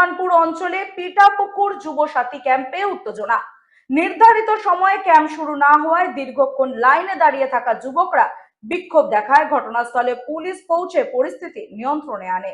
ভগবানপুর অঞ্চলে পিটাপুকুর যুবসাথী ক্যাম্পে উত্তেজনা। নির্ধারিত সময়ে ক্যাম্প শুরু না হওয়ায় দীর্ঘক্ষণ লাইনে দাঁড়িয়ে থাকা যুবকরা বিক্ষোভ দেখায়। ঘটনাস্থলে পুলিশ পৌঁছে পরিস্থিতি নিয়ন্ত্রণে আনে।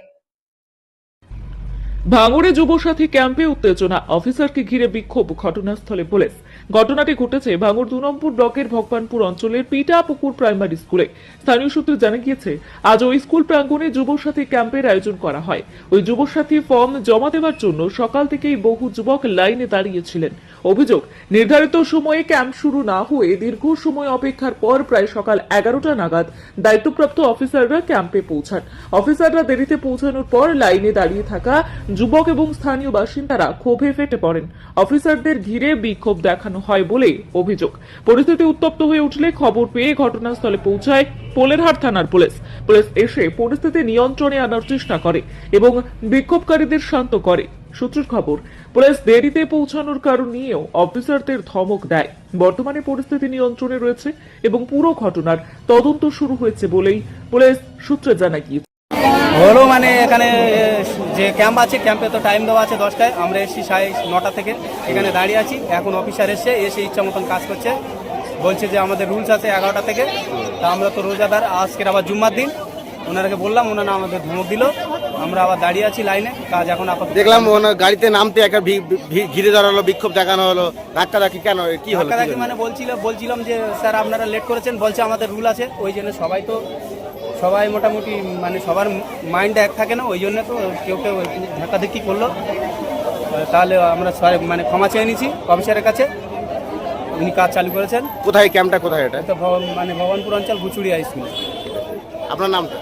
ভাঙড়ে যুবসাথী ক্যাম্পে উত্তেজনা, অফিসারকে ঘিরে বিক্ষোভ, ঘটনাস্থলে পুলিশ। ঘটনাটি ঘটেছে ভাঙড় 2 নম্বর ব্লকের ভগবানপুর অঞ্চলের পিটাপুকুর প্রাইমারি স্কুলে। স্থানীয় সূত্রে জানা গিয়েছে, আজ ওই স্কুল প্রাঙ্গণে যুবসাথী ক্যাম্পের আয়োজন করা হয়। ওই যুবসাথী ফর্ম জমা দেওয়ার জন্য সকাল থেকেই বহু যুবক লাইনে দাঁড়িয়েছিলেন। অভিযোগ, নির্ধারিত সময়ে ক্যাম্প শুরু না হয়ে দীর্ঘ সময় অপেক্ষার পর প্রায় সকাল 11টা নাগাদ দায়িত্বপ্রাপ্ত অফিসাররা ক্যাম্পে পৌঁছান। অফিসাররা দেরিতে পৌঁছানোর পর লাইনে দাঁড়িয়ে থাকা যুবক এবং স্থানীয় বাসিন্দারা ক্ষোভে ফেটে পড়েন। অফিসারদের ঘিরে বিক্ষোভ দেখানো হয় বলে অভিযোগ। পরিস্থিতি উত্তপ্ত হয়ে উঠলে খবর পেয়ে ঘটনাস্থলে পৌঁছায় পোলেরহাট থানার পুলিশ। পুলিশ এসে পরিস্থিতি নিয়ন্ত্রণে আনার চেষ্টা করে এবং বিক্ষোভকারীদের শান্ত করে। সূত্রের খবর, পুলিশ দেরিতে পৌঁছানোর কারণ নিয়েও অফিসারদের ধমক দেয়। বর্তমানে পরিস্থিতি নিয়ন্ত্রণে রয়েছে এবং পুরো ঘটনার তদন্ত শুরু হয়েছে বলেই পুলিশ সূত্রে জানা গিয়েছে। হলো মানে এখানে যে ক্যাম্প আছে, ক্যাম্পে তো টাইম দেওয়া আছে 10টায়, আমরা এসেছি 9:30 থেকে এখানে দাঁড়িয়ে আছি। এখন অফিসার এসে ইচ্ছা মতন কাজ করছে, বলছে যে আমাদের রুলস আছে 11টা থেকে। তা আমরা তো রোজাদার, আজকের আবার জুম্মার দিন, ওনারাকে বললাম, ওনারা আমাদের ধমক দিল। আমরা আবার দাঁড়িয়ে আছি লাইনে, কাজ এখন আপাতত দেখলাম ওনার গাড়িতে নামতে একটা ঘিরে ধরা হলো, বিক্ষোভ দেখানো হলো, ধাক্কাধাক্কি কেন, কি হলো? ধাক্কাধাক্কি মানে বলছিলাম যে স্যার আপনারা লেট করেছেন, বলছে আমাদের রুল আছে। ওই জন্য সবাই মোটামুটি মানে সবার মাইন্ডে এক থাকে না, ওই জন্য তো কেউ ধাক্কাধাক্কি করলো। তাহলে আমরা মানে ক্ষমা চেয়ে নিয়েছি অফিসারের কাছে, উনি কাজ চালু করেছেন। কোথায় ক্যাম্পটা, কোথায় এটা? তো মানে ভগবানপুর অঞ্চল গুচুড়ি হাই স্কুল। আপনার নামটা?